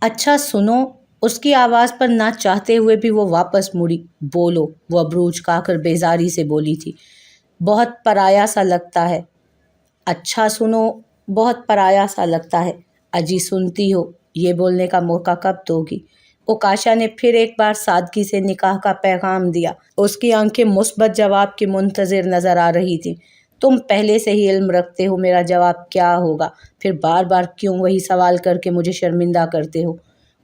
اچھا سنو۔ اس کی آواز پر نہ چاہتے ہوئے بھی وہ واپس مڑی۔ بولو، وہ ابرو اچکا کر بیزاری سے بولی تھی۔ بہت پرایا سا لگتا ہے۔ اچھا سنو، بہت پرایا سا لگتا ہے۔ اجی سنتی ہو، یہ بولنے کا موقع کب دو گی؟ اوکاشا نے پھر ایک بار سادگی سے نکاح کا پیغام دیا۔ اس کی آنکھیں مثبت جواب کی منتظر نظر آ رہی تھیں۔ تم پہلے سے ہی علم رکھتے ہو میرا جواب کیا ہوگا، پھر بار بار کیوں وہی سوال کر کے مجھے شرمندہ کرتے ہو؟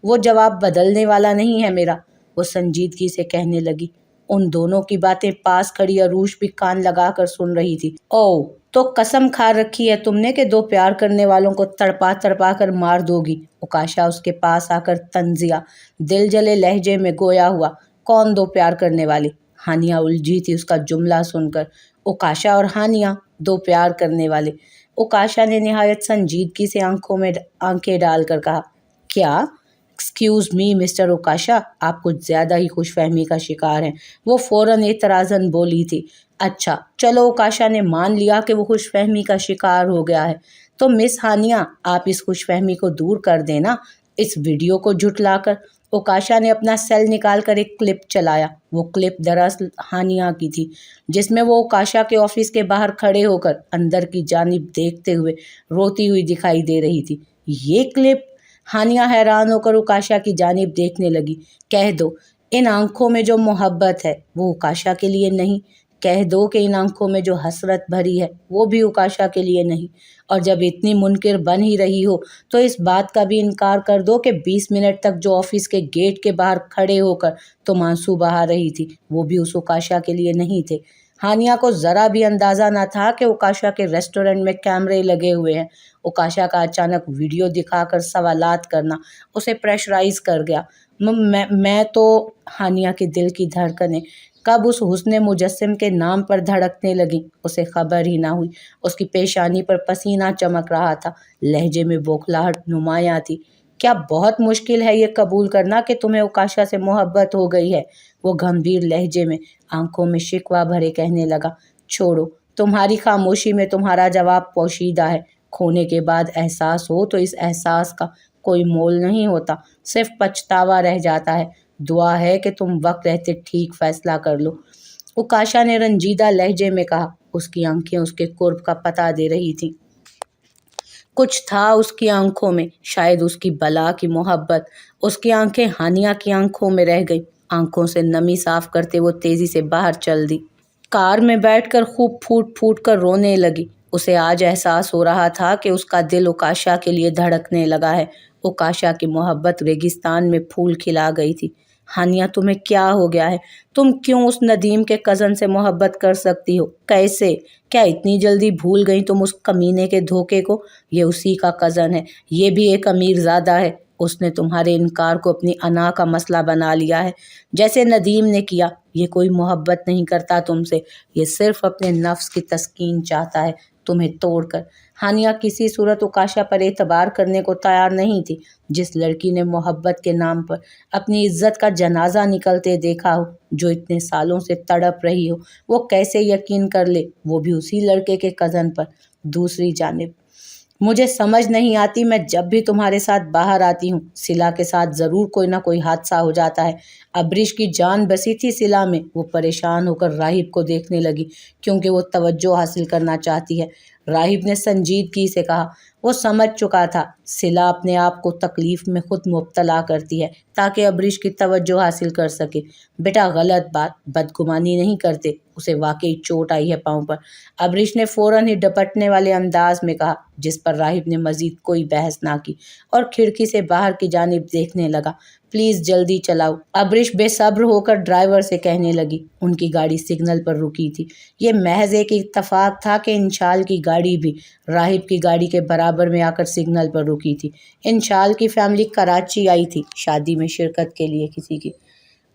وہ جواب بدلنے والا نہیں ہے میرا، وہ سنجیدگی سے کہنے لگی۔ ان دونوں کی باتیں پاس کھڑی عروش بھی کان لگا کر سن رہی تھی۔ او، تو قسم کھا رکھی ہے تم نے کہ دو پیار کرنے والوں کو تڑپا تڑپا کر مار دو گی؟ اوکاشا اس کے پاس آ کر تنزیہ دل جلے لہجے میں گویا ہوا۔ کون دو پیار کرنے والے؟ ہانیہ الجھی تھی اس کا جملہ سن کر۔ اوکاشا اور ہانیہ دو پیار کرنے والے؟ اوکاشا نے نہایت سنجیدگی سے آنکھوں میں آنکھیں ڈال کر کہا۔ کیا؟ ایکسکیوز می مسٹر اوکاشا، آپ کچھ زیادہ ہی خوش فہمی کا شکار ہیں، وہ فوراً اعتراضاً بولی تھی۔ اچھا چلو، اوکاشا نے مان لیا کہ وہ خوش فہمی کا شکار ہو گیا ہے، تو مس ہانیہ آپ اس خوش فہمی کو دور کر دینا اس ویڈیو کو جھٹلا کر۔ اوکاشا نے اپنا سیل نکال کر ایک کلپ چلایا۔ وہ کلپ دراصل ہانیہ کی تھی، جس میں وہ اوکاشا کے آفس کے باہر کھڑے ہو کر اندر کی جانب دیکھتے ہوئے روتی ہوئی دکھائی دے رہی تھی۔ یہ کلپ؟ ہانیہ حیران ہو کر اوکاشا کی جانب دیکھنے لگی۔ کہہ دو، ان آنکھوں میں جو محبت ہے وہ اوکاشا کے لیے نہیں۔ کہہ دو کہ ان آنکھوں میں جو حسرت بھری ہے وہ بھی اوکاشا کے لیے نہیں۔ اور جب اتنی منکر بن ہی رہی ہو تو اس بات کا بھی انکار کر دو کہ 20 منٹ تک جو آفس کے گیٹ کے باہر کھڑے ہو کر تم آنسو بہا رہی تھی وہ بھی اس اوکاشا کے لیے نہیں تھے۔ ہانیہ کو ذرا بھی اندازہ نہ تھا کہ اوکاشا کے ریسٹورنٹ میں کیمرے لگے ہوئے ہیں۔ اوکاشا کا اچانک ویڈیو دکھا کر سوالات کرنا اسے پریشرائز کر گیا۔ میں تو ہانیہ کے دل کی دھڑکنیں کب اس حسن مجسم کے نام پر دھڑکنے لگیں اسے خبر ہی نہ ہوئی۔ اس کی پیشانی پر پسینہ چمک رہا تھا، لہجے میں بوکھلاہٹ نمایاں تھی۔ کیا بہت مشکل ہے یہ قبول کرنا کہ تمہیں اوکاشا سے محبت ہو گئی ہے؟ وہ گمبھیر لہجے میں آنکھوں میں شکوہ بھرے کہنے لگا۔ چھوڑو، تمہاری خاموشی میں تمہارا جواب پوشیدہ ہے۔ کھونے کے بعد احساس ہو تو اس احساس کا کوئی مول نہیں ہوتا، صرف پچھتاوا رہ جاتا ہے۔ دعا ہے کہ تم وقت رہتے ٹھیک فیصلہ کر لو، اوکاشا نے رنجیدہ لہجے میں کہا۔ اس کی آنکھیں اس کے قرب کا پتہ دے رہی تھیں۔ کچھ تھا اس کی آنکھوں میں، شاید اس کی بلا کی محبت۔ اس کی آنکھیں ہانیہ کی آنکھوں میں رہ گئیں۔ آنکھوں سے نمی صاف کرتے وہ تیزی سے باہر چل دی۔ کار میں بیٹھ کر خوب پھوٹ پھوٹ کر رونے لگی۔ اسے آج احساس ہو رہا تھا کہ اس کا دل اوکاشا کے لیے دھڑکنے لگا ہے۔ اوکاشا کی محبت ریگستان میں پھول کھلا گئی تھی۔ ہانیہ تمہیں کیا ہو گیا ہے؟ تم کیوں اس ندیم کے کزن سے محبت کر سکتی ہو؟ کیسے؟ کیا اتنی جلدی بھول گئی تم اس کمینے کے دھوکے کو؟ یہ اسی کا کزن ہے، یہ بھی ایک امیر زادہ ہے۔ اس نے تمہارے انکار کو اپنی انا کا مسئلہ بنا لیا ہے، جیسے ندیم نے کیا۔ یہ کوئی محبت نہیں کرتا تم سے، یہ صرف اپنے نفس کی تسکین چاہتا ہے تمہیں توڑ کر۔ ہانیہ کسی صورت اوکاشا پر اعتبار کرنے کو تیار نہیں تھی۔ جس لڑکی نے محبت کے نام پر اپنی عزت کا جنازہ نکلتے دیکھا ہو، جو اتنے سالوں سے تڑپ رہی ہو، وہ کیسے یقین کر لے، وہ بھی اسی لڑکے کے کزن پر؟ دوسری جانب مجھے سمجھ نہیں آتی، میں جب بھی تمہارے ساتھ باہر آتی ہوں سلا کے ساتھ ضرور کوئی نہ کوئی حادثہ ہو جاتا ہے۔ ابریش کی جان بسی تھی سلا میں۔ وہ پریشان ہو کر راہب کو دیکھنے لگی کیونکہ وہ توجہ حاصل کرنا چاہتی ہے۔ راہب نے سنجیدگی سے کہا۔ وہ سمجھ چکا تھا سلا اپنے آپ کو تکلیف میں خود مبتلا کرتی ہے تاکہ ابریش کی توجہ حاصل کر سکے۔ بیٹا غلط بات، بدگمانی نہیں کرتے، اسے واقعی چوٹ آئی ہے پاؤں پر، ابریش نے فوراً ہی ڈپٹنے والے انداز میں کہا، جس پر راہب نے مزید کوئی بحث نہ کی اور کھڑکی سے باہر کی جانب دیکھنے لگا۔ پلیز جلدی چلاؤ، ابریش بے صبر ہو کر ڈرائیور سے کہنے لگی۔ ان کی گاڑی سگنل پر رکی تھی۔ یہ محض ایک اتفاق تھا کہ انشال کی گاڑی بھی راہب کی گاڑی کے برابر میں آ کر سگنل پر رکی تھی۔ انشال کی فیملی کراچی آئی تھی شادی میں شرکت کے لیے کسی کی،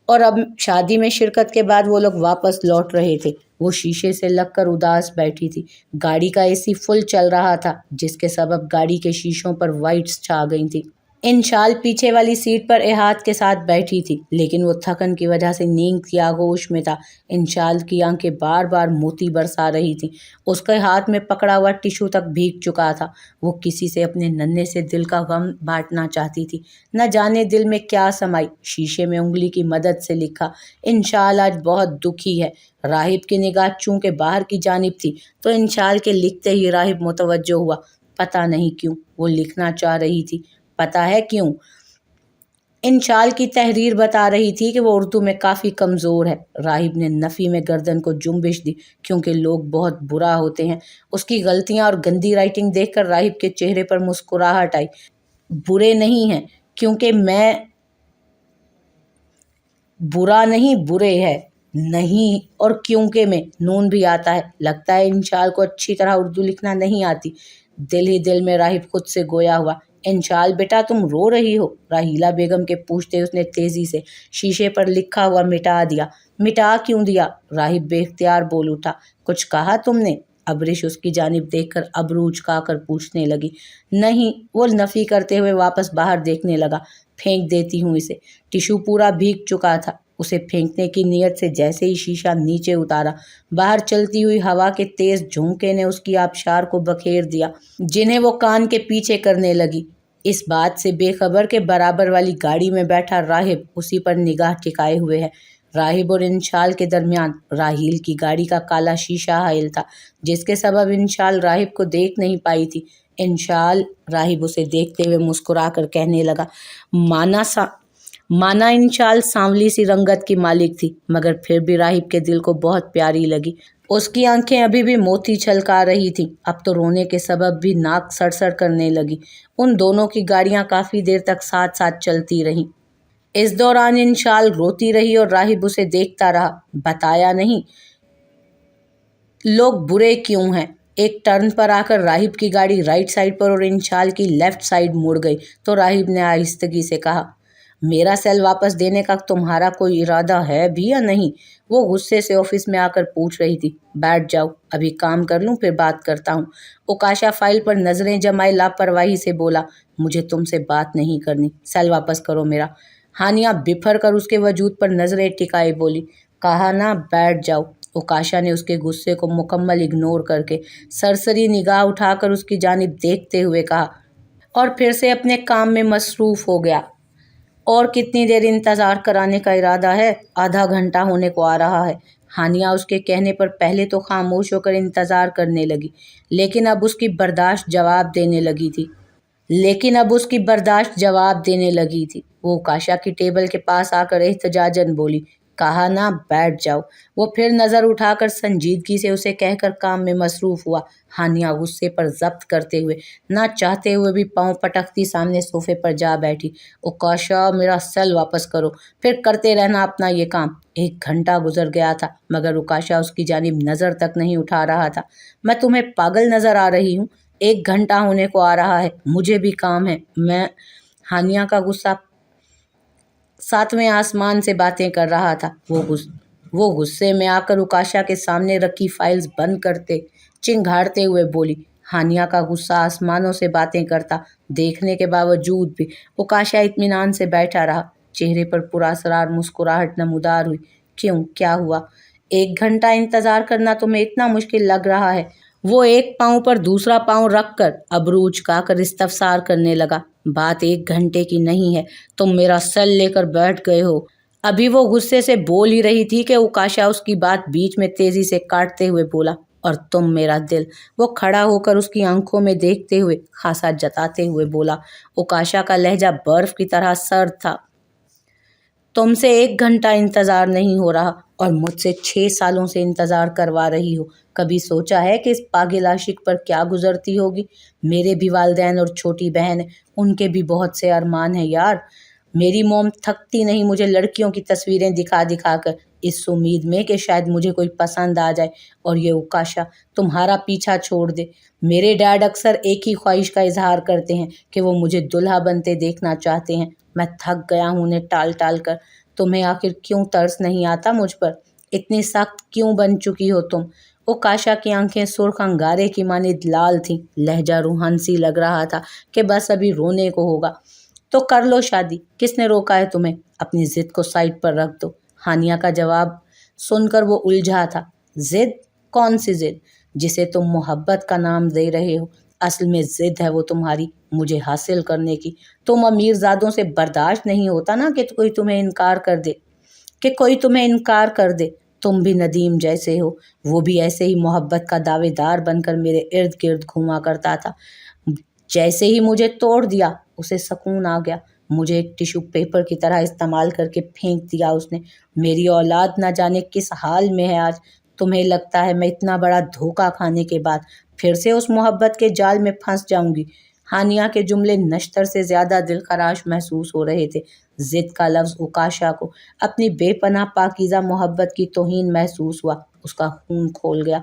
اور اب شادی میں شرکت کے بعد وہ لوگ واپس لوٹ رہے تھے۔ وہ شیشے سے لگ کر اداس بیٹھی تھی۔ گاڑی کا AC فل چل رہا تھا، جس کے سبب گاڑی کے شیشوں پر وائٹس چھا گئی تھی۔ انشال پیچھے والی سیٹ پر احاط کے ساتھ بیٹھی تھی، لیکن وہ تھکن کی وجہ سے نیند کی آغوش میں تھا۔ انشال کی آنکھیں بار بار موتی برسا رہی تھیں، اس کے ہاتھ میں پکڑا ہوا ٹیشو تک بھیگ چکا تھا۔ وہ کسی سے اپنے ننھے سے دل کا غم بانٹنا چاہتی تھی، نہ جانے دل میں کیا سمائی۔ شیشے میں انگلی کی مدد سے لکھا، انشال آج بہت دکھی ہے۔ راہب کی نگاہ چونکہ باہر کی جانب تھی تو انشال کے لکھتے ہی راہب متوجہ ہوا۔ پتہ نہیں کیوں وہ لکھنا چاہ رہی تھی، پتہ ہے کیوں؟ انشال کی تحریر بتا رہی تھی کہ وہ اردو میں کافی کمزور ہے۔ راہب نے نفی میں گردن کو جنبش دی، کیونکہ لوگ بہت برا ہوتے ہیں۔ اس کی غلطیاں اور گندی رائٹنگ دیکھ کر راہب کے چہرے پر مسکراہٹ آئی۔ برے نہیں ہیں، کیونکہ میں برا نہیں، برے ہے نہیں، اور کیونکہ میں نون بھی آتا ہے۔ لگتا ہے انشال کو اچھی طرح اردو لکھنا نہیں آتی۔ دل ہی دل میں راہب خود سے گویا ہوا۔ انشال بیٹا تم رو رہی ہو؟ راحیلہ بیگم کے پوچھتے اس نے تیزی سے شیشے پر لکھا ہوا مٹا دیا۔ مٹا کیوں دیا؟ راہب بے اختیار بول اٹھا۔ کچھ کہا تم نے؟ ابرش اس کی جانب دیکھ کر ابرو اچکا کر پوچھنے لگی۔ نہیں، وہ نفی کرتے ہوئے واپس باہر دیکھنے لگا۔ پھینک دیتی ہوں اسے۔ ٹیشو پورا بھیگ چکا تھا۔ اسے پھینکنے کی نیت سے جیسے ہی شیشہ نیچے اتارا، باہر چلتی ہوئی ہوا کے تیز جھونکے نے اس کی آبشار کو بکھیر دیا، جنہیں وہ کان کے پیچھے کرنے لگی۔ اس بات سے بے خبر کہ برابر والی گاڑی میں بیٹھا راہب اسی پر نگاہ ٹکائے ہوئے ہے۔ راہب اور انشال کے درمیان راحیل کی گاڑی کا کالا شیشہ حائل تھا، جس کے سبب انشال راہب کو دیکھ نہیں پائی تھی۔ انشال، راہب اسے دیکھتے ہوئے مسکرا کر کہنے لگا۔ مانا انشال سانولی سی رنگت کی مالک تھی، مگر پھر بھی راہب کے دل کو بہت پیاری لگی۔ اس کی آنکھیں ابھی بھی موتی چھلکا رہی تھیں، اب تو رونے کے سبب بھی ناک سڑ کرنے لگی۔ ان دونوں کی گاڑیاں کافی دیر تک ساتھ ساتھ چلتی رہیں۔ اس دوران انشال روتی رہی اور راہب اسے دیکھتا رہا۔ بتایا نہیں لوگ برے کیوں ہیں؟ ایک ٹرن پر آ کر راہب کی گاڑی رائٹ سائڈ پر اور انشال کی لیفٹ سائڈ مڑ گئی تو راہب نے آہستگی سے کہا، میرا سیل واپس دینے کا تمہارا کوئی ارادہ ہے بھی یا نہیں؟ وہ غصے سے آفس میں آ کر پوچھ رہی تھی۔ بیٹھ جاؤ، ابھی کام کر لوں پھر بات کرتا ہوں۔ اوکاشا فائل پر نظریں جمائے لاپرواہی سے بولا، مجھے تم سے بات نہیں کرنی، سیل واپس کرو میرا۔ ہانیہ بپھر کر اس کے وجود پر نظریں ٹکائے بولی، کہا نا بیٹھ جاؤ۔ اوکاشا نے اس کے غصے کو مکمل اگنور کر کے سرسری نگاہ اٹھا کر اس کی جانب دیکھتے ہوئے کہا، اور پھر سے اپنے کام میں مصروف ہو گیا۔ اور کتنی دیر انتظار کرانے کا ارادہ ہے؟ آدھا گھنٹہ ہونے کو آ رہا ہے۔ ہانیہ اس کے کہنے پر پہلے تو خاموش ہو کر انتظار کرنے لگی، لیکن اب اس کی برداشت جواب دینے لگی تھی۔ وہ اوکاشا کی ٹیبل کے پاس آ کر احتجاجاً بولی، کہا نا بیٹھ جاؤ۔ وہ پھر نظر اٹھا کر سنجیدگی سے اسے کہہ کر کام میں مصروف ہوا۔ ہانیہ غصے پر ضبط کرتے ہوئے، نہ چاہتے ہوئے بھی پاؤں پٹکتی سامنے صوفے پر جا بیٹھی۔ اوکاشا، میرا سیل واپس کرو، پھر کرتے رہنا اپنا یہ کام۔ 1 گھنٹہ گزر گیا تھا مگر اوکاشا اس کی جانب نظر تک نہیں اٹھا رہا تھا۔ میں تمہیں پاگل نظر آ رہی ہوں؟ 1 گھنٹہ ہونے کو آ رہا ہے، مجھے بھی کام ہے۔ ہانیہ کا غصہ 7ویں آسمان سے باتیں کر رہا تھا۔ وہ غصے میں آ کر اوکاشا کے سامنے رکھی فائلز بند کرتے چنگھاڑتے ہوئے بولی۔ ہانیہ کا غصہ آسمانوں سے باتیں کرتا دیکھنے کے باوجود بھی اوکاشا اطمینان سے بیٹھا رہا۔ چہرے پر پراسرار مسکراہٹ نمودار ہوئی۔ کیوں، کیا ہوا؟ 1 گھنٹہ انتظار کرنا تمہیں اتنا مشکل لگ رہا ہے؟ وہ ایک پاؤں پر دوسرا پاؤں رکھ کر ابرو اچکا کر استفسار کرنے لگا۔ بات 1 گھنٹے کی نہیں ہے، تم میرا سیل لے کر بیٹھ گئے ہو۔ ابھی وہ غصے سے بول ہی رہی تھی کہ اوکاشا اس کی بات بیچ میں تیزی سے کاٹتے ہوئے بولا، اور تم میرا دل۔ وہ کھڑا ہو کر اس کی آنکھوں میں دیکھتے ہوئے خاصا جتاتے ہوئے بولا۔ اوکاشا کا لہجہ برف کی طرح سرد تھا۔ تم سے 1 گھنٹہ انتظار نہیں ہو رہا اور مجھ سے 6 سالوں سے انتظار کروا رہی ہو۔ کبھی سوچا ہے کہ اس پاگل عاشق پر کیا گزرتی ہوگی؟ میرے بھی والدین اور چھوٹی بہن ہیں، ان کے بھی بہت سے ارمان ہیں یار۔ میری موم تھکتی نہیں مجھے لڑکیوں کی تصویریں دکھا دکھا کر، اس امید میں کہ شاید مجھے کوئی پسند آ جائے اور یہ اوکاشا تمہارا پیچھا چھوڑ دے۔ میرے ڈیڈ اکثر ایک ہی خواہش کا اظہار کرتے ہیں کہ وہ مجھے دلہا بنتے دیکھنا چاہتے ہیں۔ میں تھک گیا ہوں انہیں ٹال ٹال کر۔ تمہیں آخر کیوں ترس نہیں آتا مجھ پر؟ اتنی سخت کیوں بن چکی ہو تم؟ اوکاشا کی آنکھیں سرخ انگارے کی مانند لال تھیں، لہجہ روحان سی لگ رہا تھا کہ بس ابھی رونے کو ہوگا۔ تو کر لو شادی، کس نے روکا ہے تمہیں؟ اپنی ضد کو سائڈ پر رکھ دو۔ ہانیہ کا جواب سن کر وہ الجھا تھا۔ ضد؟ کون سی ضد جسے تم محبت کا نام دے رہے ہو؟ اصل میں ضد ہے وہ تمہاری مجھے حاصل کرنے کی۔ تم امیر زادوں سے برداشت نہیں ہوتا نا کہ کوئی تمہیں انکار کر دے۔ تم بھی ندیم جیسے ہو، وہ بھی ایسے ہی محبت کا دعوے دار بن کر میرے ارد گرد گھوما کرتا تھا۔ جیسے ہی مجھے توڑ دیا اسے سکون آ گیا، مجھے ایک ٹیشو پیپر کی طرح استعمال کر کے پھینک دیا اس نے۔ میری اولاد نہ جانے کس حال میں ہے آج۔ تمہیں لگتا ہے میں اتنا بڑا دھوکہ کھانے کے بعد پھر سے اس محبت کے جال میں پھنس جاؤں گی؟ ہانیہ کے جملے نشتر سے زیادہ دل خراش محسوس ہو رہے تھے۔ ضد کا لفظ اوکاشا کو اپنی بے پناہ پاکیزہ محبت کی توہین محسوس ہوا، اس کا خون کھول گیا۔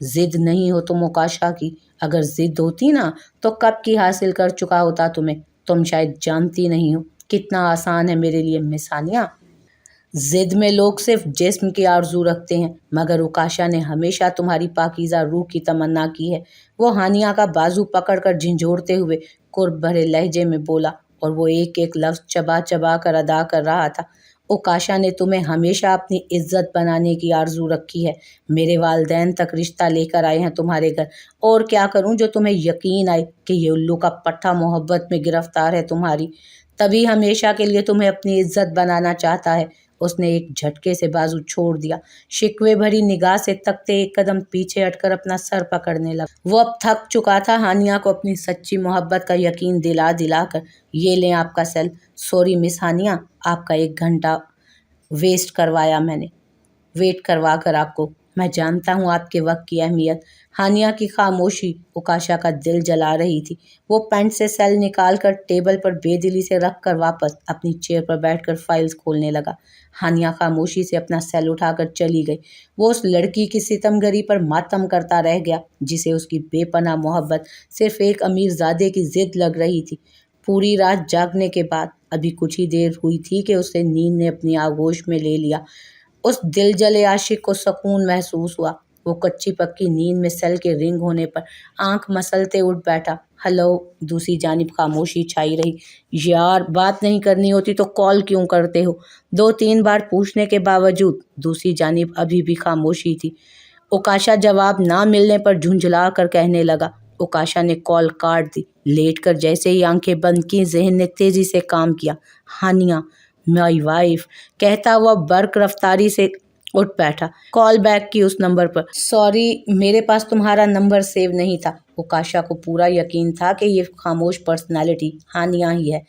ضد نہیں ہو تم اوکاشا کی، اگر ضد ہوتی نا تو کب کی حاصل کر چکا ہوتا تمہیں۔ تم شاید جانتی نہیں ہو کتنا آسان ہے میرے لیے مس ہانیہ۔ ضد میں لوگ صرف جسم کی آرزو رکھتے ہیں، مگر اوکاشا نے ہمیشہ تمہاری پاکیزہ روح کی تمنا کی ہے۔ وہ ہانیہ کا بازو پکڑ کر جھنجھوڑتے ہوئے قرب بھرے لہجے میں بولا، اور وہ ایک ایک لفظ چبا چبا کر ادا کر رہا تھا۔ اوکاشا نے تمہیں ہمیشہ اپنی عزت بنانے کی آرزو رکھی ہے۔ میرے والدین تک رشتہ لے کر آئے ہیں تمہارے گھر، اور کیا کروں جو تمہیں یقین آئے کہ یہ الو کا پٹھا محبت میں گرفتار ہے تمہاری، تبھی ہمیشہ کے لیے تمہیں اپنی عزت بنانا چاہتا ہے۔ اس نے ایک جھٹکے سے بازو چھوڑ دیا، شکوے بھری نگاہ سے تکتے ایک قدم پیچھے ہٹ کر اپنا سر پکڑنے لگا۔ وہ اب تھک چکا تھا ہانیہ کو اپنی سچی محبت کا یقین دلا دلا کر۔ یہ لیں آپ کا سیل۔ سوری مس ہانیہ، آپ کا 1 گھنٹہ ویٹ کروا کر آپ کو۔ میں جانتا ہوں آپ کے وقت کی اہمیت۔ ہانیہ کی خاموشی اوکاشا کا دل جلا رہی تھی۔ وہ پینٹ سے سیل نکال کر ٹیبل پر بے دلی سے رکھ کر واپس اپنی چیئر پر بیٹھ کر فائلز کھولنے لگا۔ ہانیہ خاموشی سے اپنا سیل اٹھا کر چلی گئی۔ وہ اس لڑکی کی ستم گری پر ماتم کرتا رہ گیا جسے اس کی بے پناہ محبت صرف ایک امیر زادے کی ضد لگ رہی تھی۔ پوری رات جاگنے کے بعد ابھی کچھ ہی دیر ہوئی تھی کہ اسے نیند نے اپنی آغوش میں لے لیا۔ اس دل جلے عاشق کو سکون محسوس ہوا۔ وہ کچی پکی نیند میں سیل کے رنگ ہونے پر آنکھ مسلتے اٹھ بیٹھا۔ ہلو، دوسری جانب خاموشی چھائی رہی۔ یار، بات نہیں کرنی ہوتی تو کال کیوں کرتے ہو؟ 2-3 بار پوچھنے کے باوجود دوسری جانب ابھی بھی خاموشی تھی۔ اوکاشا جواب نہ ملنے پر جھنجھلا کر کہنے لگا۔ اوکاشا نے کال کاٹ دی۔ لیٹ کر جیسے ہی آنکھیں بند کی، ذہن نے تیزی سے کام کیا۔ ہانیہ، مائی وائف، کہتا ہوا برق رفتاری سے اٹھ بیٹھا۔ کال بیک کی اس نمبر پر۔ سوری، میرے پاس تمہارا نمبر سیو نہیں تھا۔ اوکاشا کو پورا یقین تھا کہ یہ خاموش پرسنالٹی ہانیہ ہی ہے۔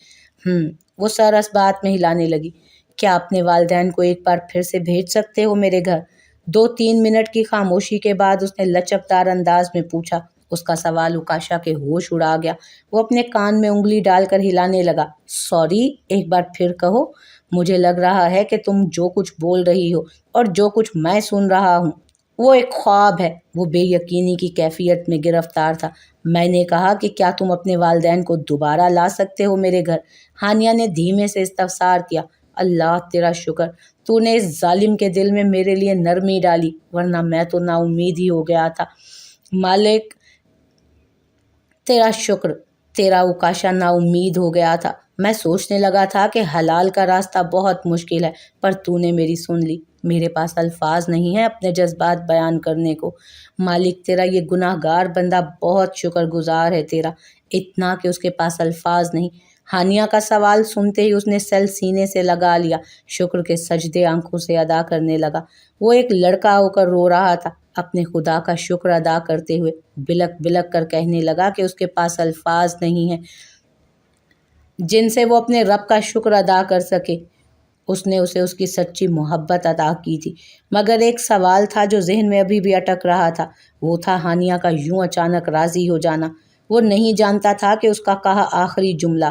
وہ سر اس بات میں ہلانے لگی۔ کیا اپنے والدین کو ایک بار پھر سے بھیج سکتے ہو میرے گھر؟ 2-3 منٹ کی خاموشی کے بعد اس نے لچکدار انداز میں پوچھا۔ اس کا سوال اوکاشا کے ہوش اڑا گیا۔ وہ اپنے کان میں انگلی ڈال کر ہلانے لگا۔ سوری، ایک بار پھر کہو۔ مجھے لگ رہا ہے کہ تم جو کچھ بول رہی ہو اور جو کچھ میں سن رہا ہوں وہ ایک خواب ہے۔ وہ بے یقینی کی کیفیت میں گرفتار تھا۔ میں نے کہا کہ کیا تم اپنے والدین کو دوبارہ لا سکتے ہو میرے گھر؟ ہانیہ نے دھیمے سے استفسار کیا۔ اللہ تیرا شکر، تو نے اس ظالم کے دل میں میرے لیے نرمی ڈالی، ورنہ میں تو نا امید ہی ہو گیا تھا۔ مالک تیرا شکر، تیرا اوکاشا نا امید ہو گیا تھا۔ میں سوچنے لگا تھا کہ حلال کا راستہ بہت مشکل ہے، پر تو نے میری سن لی۔ میرے پاس الفاظ نہیں ہیں اپنے جذبات بیان کرنے کو۔ مالک تیرا یہ گناہ گار بندہ بہت شکر گزار ہے تیرا، اتنا کہ اس کے پاس الفاظ نہیں۔ ہانیہ کا سوال سنتے ہی اس نے سیل سینے سے لگا لیا، شکر کے سجدے آنکھوں سے ادا کرنے لگا۔ وہ ایک لڑکا ہو کر رو رہا تھا، اپنے خدا کا شکر ادا کرتے ہوئے بلک بلک کر کہنے لگا کہ اس کے پاس الفاظ نہیں ہیں جن سے وہ اپنے رب کا شکر ادا کر سکے۔ اس نے اسے اس کی سچی محبت عطا کی تھی، مگر ایک سوال تھا جو ذہن میں ابھی بھی اٹک رہا تھا۔ وہ تھا ہانیہ کا یوں اچانک راضی ہو جانا۔ وہ نہیں جانتا تھا کہ اس کا کہا آخری جملہ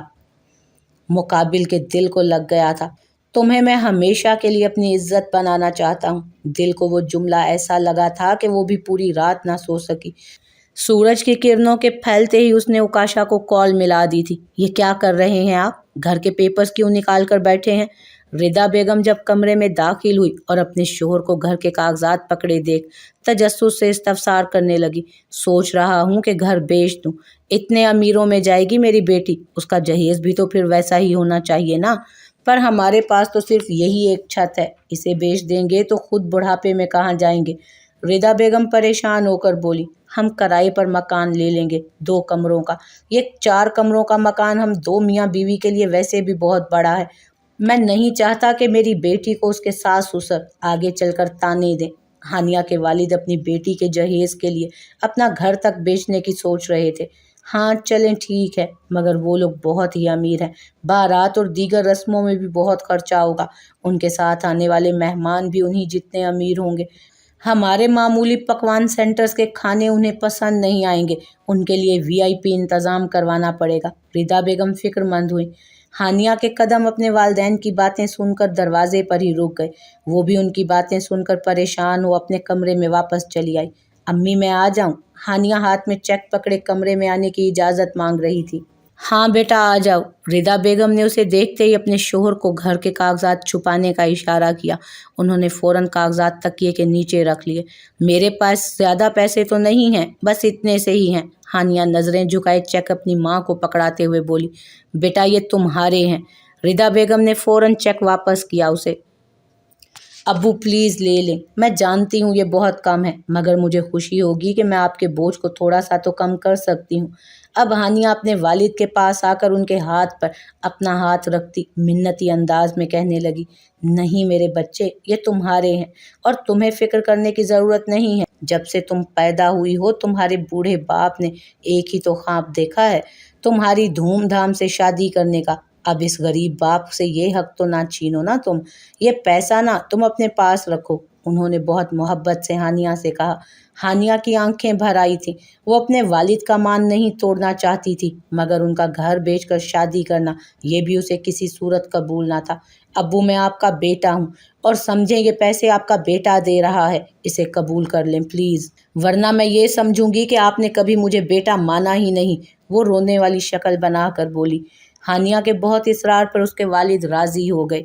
مقابل کے دل کو لگ گیا تھا۔ تمہیں میں ہمیشہ کے لیے اپنی عزت بنانا چاہتا ہوں۔ دل کو وہ جملہ ایسا لگا تھا کہ وہ بھی پوری رات نہ سو سکی۔ سورج کی کرنوں کے پھیلتے ہی اس نے اوکاشا کو کال ملا دی تھی۔ یہ کیا کر رہے ہیں آپ؟ گھر کے پیپرز کیوں نکال کر بیٹھے ہیں؟ ردا بیگم جب کمرے میں داخل ہوئی اور اپنے شوہر کو گھر کے کاغذات پکڑے دیکھ تجسس سے استفسار کرنے لگی۔ سوچ رہا ہوں کہ گھر بیچ دوں، اتنے امیروں میں جائے گی میری بیٹی، اس کا جہیز بھی تو پھر ویسا ہی ہونا چاہیے نا، پر ہمارے پاس تو صرف یہی ایک چھت ہے، اسے بیچ دیں گے تو خود بڑھاپے میں کہاں جائیں گے؟ ردا بیگم پریشان ہو کر بولی، ہم کرائے پر مکان لے لیں گے 2 کمروں کا، یہ 4 کمروں کا مکان ہم 2 میاں بیوی کے لیے ویسے بھی بہت بڑا ہے، میں نہیں چاہتا کہ میری بیٹی کو اس کے ساس سسر آگے چل کر تانے دیں۔ ہانیہ کے والد اپنی بیٹی کے جہیز کے لیے اپنا گھر تک بیچنے کی سوچ رہے تھے۔ ہاں چلیں ٹھیک ہے، مگر وہ لوگ بہت ہی امیر ہیں، بارات اور دیگر رسموں میں بھی بہت خرچہ ہوگا، ان کے ساتھ آنے والے مہمان بھی انہی جتنے امیر ہوں گے، ہمارے معمولی پکوان سینٹرز کے کھانے انہیں پسند نہیں آئیں گے، ان کے لیے VIP انتظام کروانا پڑے گا۔ ردا بیگم فکر مند ہوئی۔ ہانیہ کے قدم اپنے والدین کی باتیں سن کر دروازے پر ہی رک گئے، وہ بھی ان کی باتیں سن کر پریشان ہو اپنے کمرے میں واپس چلی آئی۔ امی میں آ جاؤں؟ ہانیہ ہاتھ میں چیک پکڑے کمرے میں آنے کی اجازت مانگ رہی تھی۔ ہاں بیٹا آ جاؤ۔ ردا بیگم نے اسے دیکھتے ہی اپنے شوہر کو گھر کے کاغذات چھپانے کا اشارہ کیا۔ انہوں نے فوراً کاغذات تکیے کے نیچے رکھ لیے۔ میرے پاس زیادہ پیسے تو نہیں ہیں، بس اتنے سے ہی ہیں۔ ہانیہ نظریں جھکائے چیک اپنی ماں کو پکڑاتے ہوئے بولی، بیٹا یہ تمہارے ہیں۔ ردا بیگم نے فوراً چیک واپس کیا اسے۔ ابو پلیز لے لیں، میں جانتی ہوں یہ بہت کم ہے، مگر مجھے خوشی ہوگی کہ میں آپ کے بوجھ کو تھوڑا سا تو کم کر سکتی ہوں۔ اب ہانیہ اپنے والد کے پاس آ کر ان کے ہاتھ پر اپنا ہاتھ رکھتی منتی انداز میں کہنے لگی، نہیں میرے بچے، یہ تمہارے ہیں اور تمہیں فکر کرنے کی ضرورت نہیں ہے۔ جب سے تم پیدا ہوئی ہو تمہارے بوڑھے باپ نے ایک ہی تو خواب دیکھا ہے، تمہاری دھوم دھام سے شادی کرنے کا۔ اب اس غریب باپ سے یہ حق تو نہ چھینو نا تم، یہ پیسہ نا تم اپنے پاس رکھو۔ انہوں نے بہت محبت سے ہانیہ سے کہا۔ ہانیہ کی آنکھیں بھر آئی تھیں، وہ اپنے والد کا مان نہیں توڑنا چاہتی تھی، مگر ان کا گھر بیچ کر شادی کرنا یہ بھی اسے کسی صورت قبول نہ تھا۔ ابو میں آپ کا بیٹا ہوں اور سمجھیں یہ پیسے آپ کا بیٹا دے رہا ہے، اسے قبول کر لیں پلیز، ورنہ میں یہ سمجھوں گی کہ آپ نے کبھی مجھے بیٹا مانا ہی نہیں۔ وہ رونے والی شکل بنا کر بولی۔ ہانیہ کے بہت اصرار پر اس کے والد راضی ہو گئے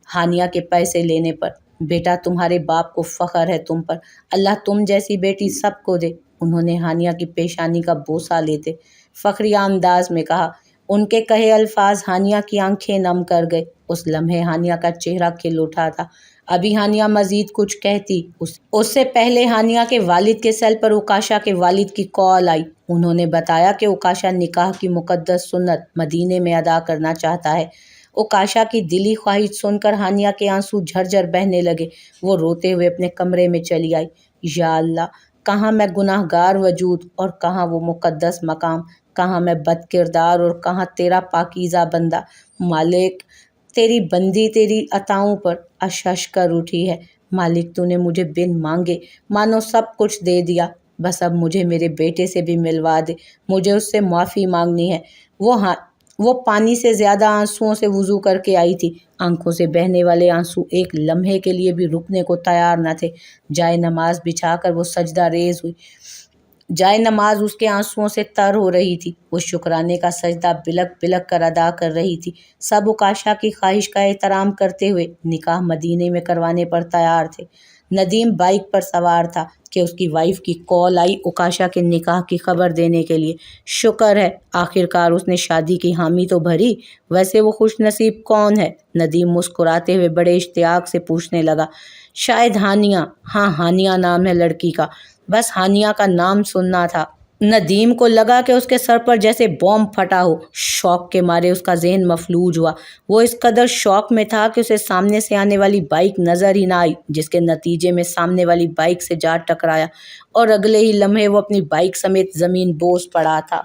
ہانیہ کے پیسے لینے پر۔ بیٹا تمہارے باپ کو فخر ہے تم پر، اللہ تم جیسی بیٹی سب کو دے۔ انہوں نے ہانیہ کی پیشانی کا بوسہ لیتے فخریہ انداز میں کہا۔ ان کے کہے الفاظ ہانیہ کی آنکھیں نم کر گئے۔ اس لمحے ہانیہ کا چہرہ کھل اٹھا تھا۔ ابھی ہانیہ مزید کچھ کہتی اس سے پہلے ہانیہ کے والد کے سیل پر اوکاشا کے والد کی کال آئی۔ انہوں نے بتایا کہ اوکاشا نکاح کی مقدس سنت مدینے میں ادا کرنا چاہتا ہے۔ اوکاشا کی دلی خواہش سن کر ہانیہ کے آنسو جھرجھر بہنے لگے۔ وہ روتے ہوئے اپنے کمرے میں چلی آئی۔ یا اللہ، کہاں میں گناہ گار وجود اور کہاں وہ مقدس مقام، کہاں میں بد کردار اور کہاں تیرا پاکیزہ بندہ۔ مالک، تیری بندی تیری عطاؤں پر اش اش کر اٹھی ہے۔ مالک تو نے مجھے بن مانگے مانو سب کچھ دے دیا، بس اب مجھے میرے بیٹے سے بھی ملوا دے، مجھے اس سے معافی مانگنی ہے۔ وہ پانی سے زیادہ آنسوؤں سے وضو کر کے آئی تھی، آنکھوں سے بہنے والے آنسو ایک لمحے کے لیے بھی رکنے کو تیار نہ تھے۔ جائے نماز بچھا کر وہ سجدہ ریز ہوئی، جائے نماز اس کے آنسوؤں سے تر ہو رہی تھی۔ وہ شکرانے کا سجدہ بلک بلک کر ادا کر رہی تھی۔ سب اوکاشا کی خواہش کا احترام کرتے ہوئے نکاح مدینے میں کروانے پر تیار تھے۔ ندیم بائک پر سوار تھا کہ اس کی وائف کی کال آئی اوکاشا کے نکاح کی خبر دینے کے لیے۔ شکر ہے آخرکار اس نے شادی کی حامی تو بھری، ویسے وہ خوش نصیب کون ہے؟ ندیم مسکراتے ہوئے بڑے اشتیاق سے پوچھنے لگا۔ شاید ہانیہ، ہاں ہانیہ نام ہے لڑکی کا، بس ہانیہ کا نام سننا تھا۔ ندیم کو لگا کہ اس کے سر پر جیسے بوم پھٹا ہو، شوق کے مارے اس کا ذہن مفلوج ہوا۔ وہ اس قدر شوق میں تھا کہ اسے سامنے سے آنے والی بائک نظر ہی نہ آئی، جس کے نتیجے میں سامنے والی بائک سے جا ٹکرایا اور اگلے ہی لمحے وہ اپنی بائک سمیت زمین بوس پڑا تھا۔